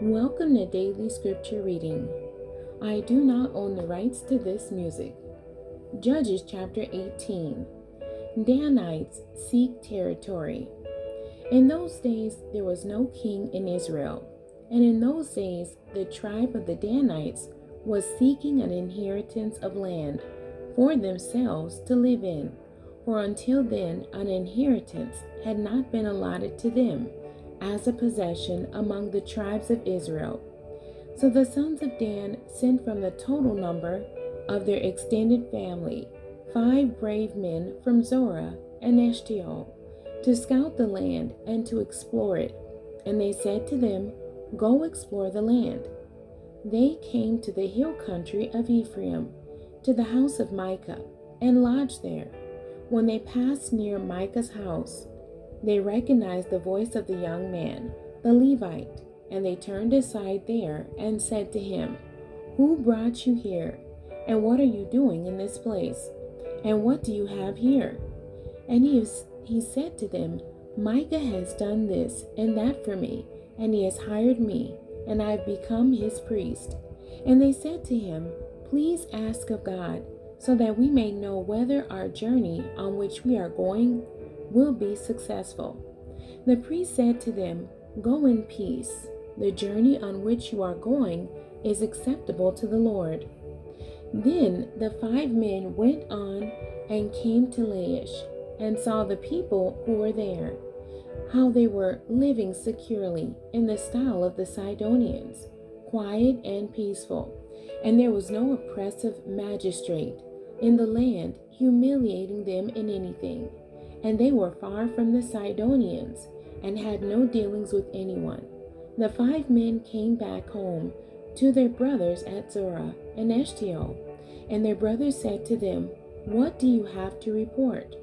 Welcome to Daily Scripture Reading. I do not own the rights to this music. Judges chapter 18. Danites seek territory. In those days there was no king in Israel, and in those days the tribe of the Danites was seeking an inheritance of land for themselves to live in, for until then an inheritance had not been allotted to them as a possession among the tribes of Israel. So the sons of Dan sent from the total number of their extended family 5 brave men from Zorah and Eshtaol to scout the land and to explore it. And they said to them, "Go explore the land." They came to the hill country of Ephraim, to the house of Micah, and lodged there. When they passed near Micah's house, they recognized the voice of the young man, the Levite, and they turned aside there and said to him, "Who brought you here? And what are you doing in this place? And what do you have here?" And he said to them, "Micah has done this and that for me, and he has hired me, and I have become his priest." And they said to him, "Please ask of God, so that we may know whether our journey on which we are going will be successful." The priest said to them, "Go in peace. The journey on which you are going is acceptable to the Lord." Then the 5 men went on and came to Laish, and saw the people who were there, how they were living securely in the style of the Sidonians, quiet and peaceful, and there was no oppressive magistrate in the land humiliating them in anything. And they were far from the Sidonians, and had no dealings with anyone. The 5 men came back home to their brothers at Zorah and Eshtaol, and their brothers said to them, "What do you have to report?"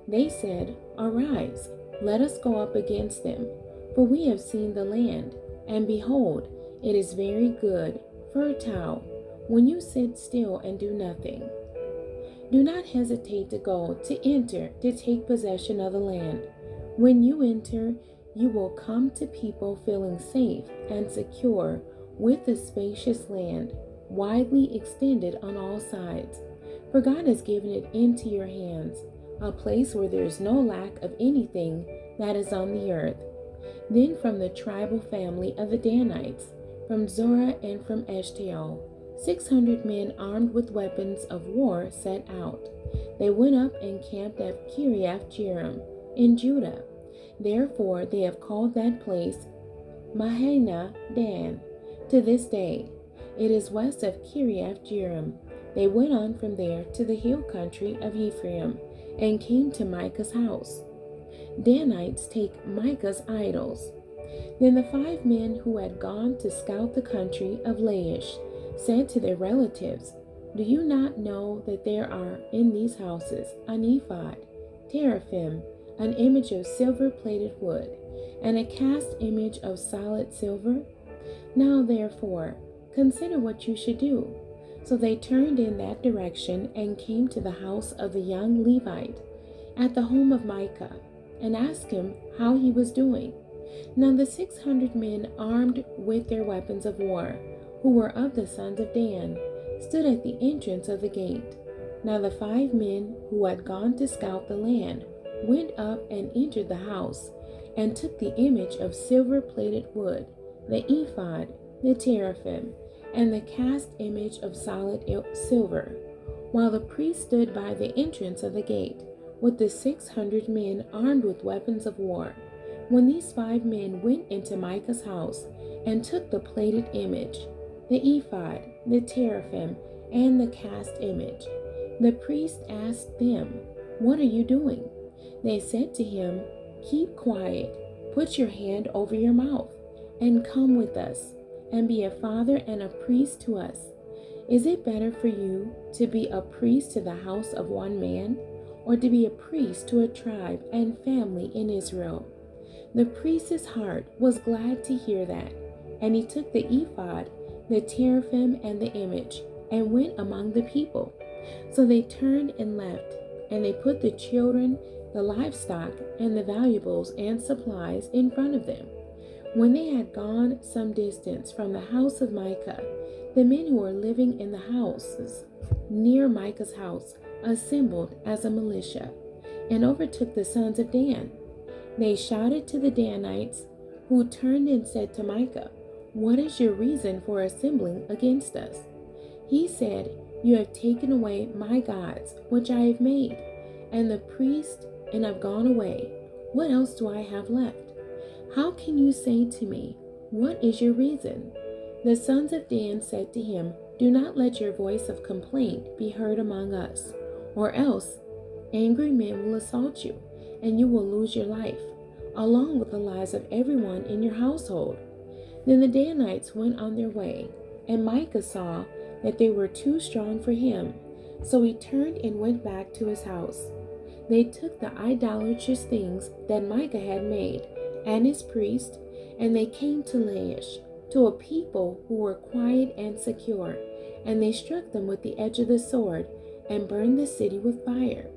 They said, "Arise, let us go up against them, for we have seen the land, and behold, it is very good, fertile, when you sit still and do nothing. Do not hesitate to go, to enter, to take possession of the land. When you enter, you will come to people feeling safe and secure with the spacious land, widely extended on all sides. For God has given it into your hands, a place where there is no lack of anything that is on the earth." Then from the tribal family of the Danites, from Zorah and from Eshtaol, 600 men armed with weapons of war set out. They went up and camped at Kiriath-Jearim in Judah. Therefore they have called that place Mahane Dan to this day. It is west of Kiriath-Jearim. They went on from there to the hill country of Ephraim and came to Micah's house. Danites take Micah's idols. Then the 5 men who had gone to scout the country of Laish said to their relatives, "Do you not know that there are in these houses an ephod, teraphim, an image of silver-plated wood, and a cast image of solid silver? Now therefore, consider what you should do." So they turned in that direction and came to the house of the young Levite at the home of Micah, and asked him how he was doing. Now the 600 men armed with their weapons of war, who were of the sons of Dan, stood at the entrance of the gate. Now the 5 men who had gone to scout the land went up and entered the house, and took the image of silver-plated wood, the ephod, the teraphim, and the cast image of solid silver, while the priest stood by the entrance of the gate, with the 600 men armed with weapons of war. When these 5 men went into Micah's house, and took the plated image, the ephod, the teraphim, and the cast image, the priest asked them, "What are you doing?" They said to him, "Keep quiet, put your hand over your mouth, and come with us, and be a father and a priest to us. Is it better for you to be a priest to the house of one man, or to be a priest to a tribe and family in Israel?" The priest's heart was glad to hear that, and he took the ephod, the teraphim, and the image, and went among the people. So they turned and left, and they put the children, the livestock, and the valuables and supplies in front of them. When they had gone some distance from the house of Micah, the men who were living in the houses near Micah's house assembled as a militia and overtook the sons of Dan. They shouted to the Danites, who turned and said to Micah, "What is your reason for assembling against us?" He said, "You have taken away my gods, which I have made, and the priests, and have gone away. What else do I have left? How can you say to me, 'What is your reason?'" The sons of Dan said to him, "Do not let your voice of complaint be heard among us, or else angry men will assault you, and you will lose your life, along with the lives of everyone in your household." Then the Danites went on their way, and Micah saw that they were too strong for him, so he turned and went back to his house. They took the idolatrous things that Micah had made, and his priest, and they came to Laish, to a people who were quiet and secure, and they struck them with the edge of the sword, and burned the city with fire.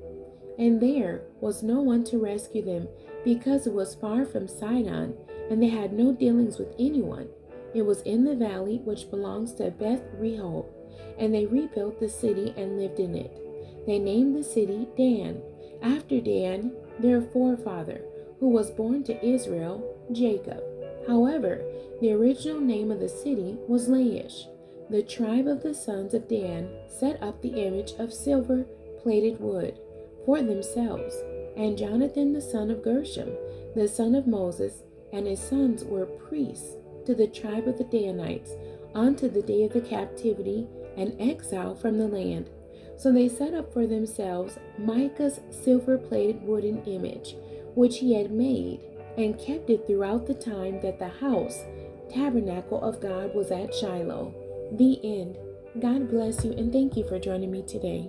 And there was no one to rescue them, because it was far from Sidon, and they had no dealings with anyone. It was in the valley which belongs to Beth Rehob, and they rebuilt the city and lived in it. They named the city Dan, after Dan, their forefather, who was born to Israel, Jacob. However, the original name of the city was Laish. The tribe of the sons of Dan set up the image of silver-plated wood for themselves, and Jonathan the son of Gershom, the son of Moses, and his sons were priests to the tribe of the Danites unto the day of the captivity and exile from the land. So they set up for themselves Micah's silver-plated wooden image, which he had made, and kept it throughout the time that the house, tabernacle of God, was at Shiloh. The end. God bless you, and thank you for joining me today.